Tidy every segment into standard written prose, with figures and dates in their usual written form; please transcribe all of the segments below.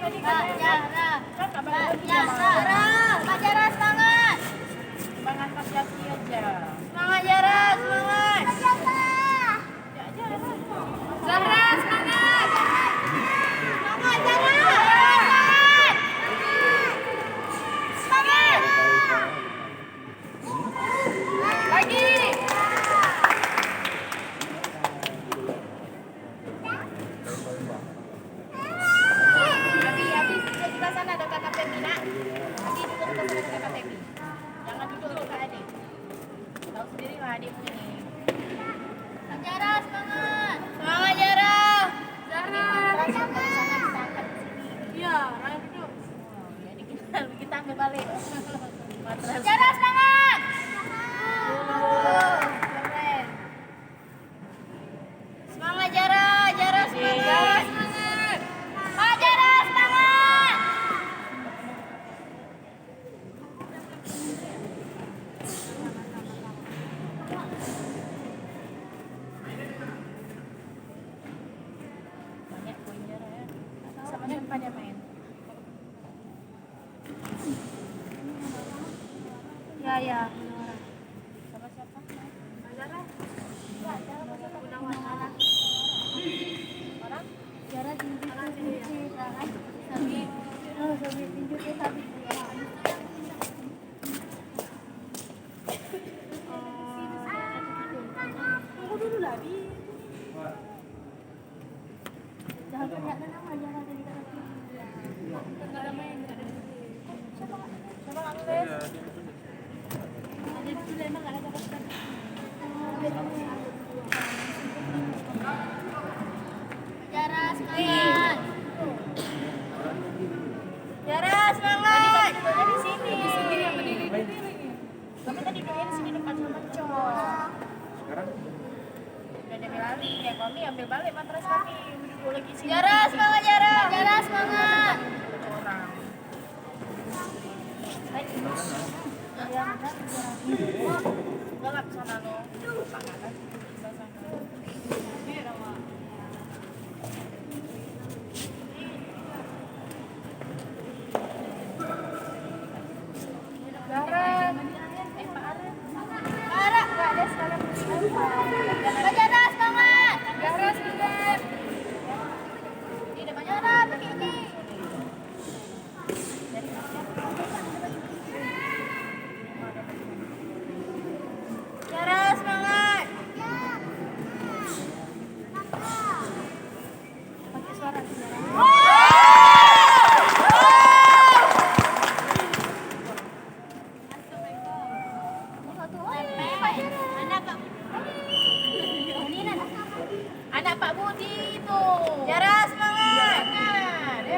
Kak Jara. Kak Jara semangat. Semangat Mas Yaki aja. Semangat Jara, semangat. Zahra semangat. Semangat Zahra. Semangat. Lagi. Habis sebelah sana ada kakak Femi nak. Nanti duduk sebelah sana kakak Femi. Jangan duduk dekat adik. Tahu sendiri lah adikmu ini. Kak Jara semangat. Semangat Jara. Zahra. Sampai sana kita angkat di sini. Iya, Raya duduk. Jadi kita ambil balik. Matras. Jara semangat. Keren. Semangat Jara, Jara semangat. Jara semangat. Kak Jara semangat. Banyak poin Jara ya. Sama siapa dia main? Ya. Sama siapa? Jara. Orang? Jara tinju sabi. Tunggu dulu lah, Bi. Jangan perlihatkan nama Jara tadi kata. Enggak ada main. Siapa Angles? Ada dulu emang enggak ada kapten. Jara semangat. Jara semangat. Tadi di sini. Yang berdiri lagi. Tapi tadi dulunya di sini depan sama Cok. Sekarang Udah ada lari ya, kami ambil balik matras kami. Duduk lagi sini. Jara semangat Jara. Jara semangat. Orang. Baik. Ya, galak sana lo. Pakai sana. Garam. Pak Aren. Ara, enggak ada sekarang. Kak Jara semangat. Jara semangat. Ini depan Jara pakai ini. Jara semangat. Pakai suara Jara. Anak Pak Budi itu. Jara semangat.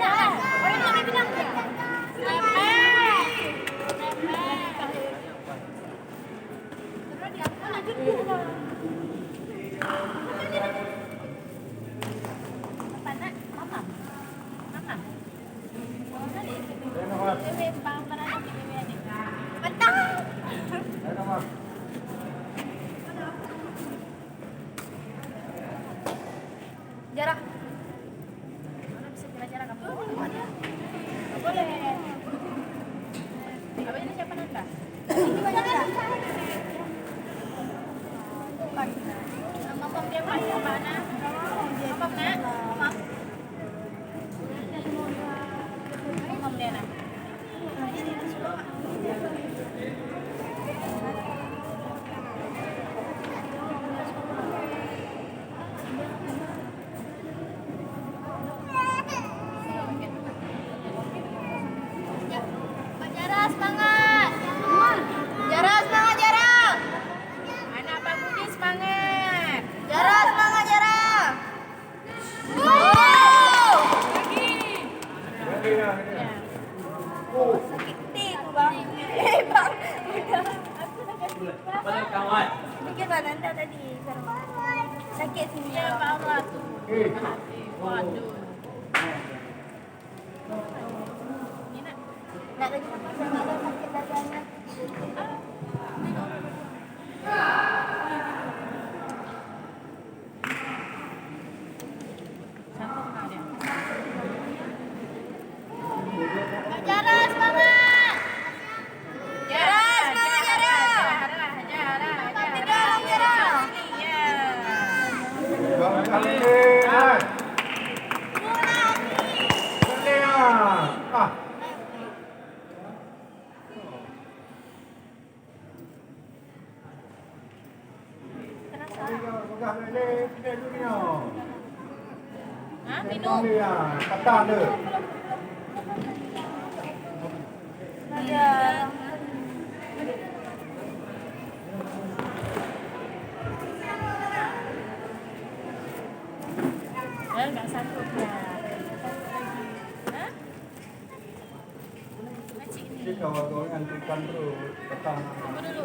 Nah, orang itu bilang jarak. Mana bisa kira jarak apa? Boleh. Apa ini siapa Nanda? Ini Nanda. Bukan. Nama pom dia Pak apa nak? Apa nak? Mom dia nak. Jara semangat. Jara semangat Jara. Anak Pak Budi semangat. Jara semangat Jara. Sakit itu bang. Bang. pada kawan. Pikir bang Nanda tadi. Sakit sini. Iya, Pak Allah tuh. Waduh. Nak lagi makan sama ada sakit dadanya. Sambung nggak dia? kali ni. Hai. Bola ni. Boleh ah. Ah. Pegang lele, kita dunia. Ha, minum. Boleh ah, kata dia. Ada. Enggak sanggup ya. Hah? Macik ni. Kita kalau antrikan terus petang. Tunggu dulu.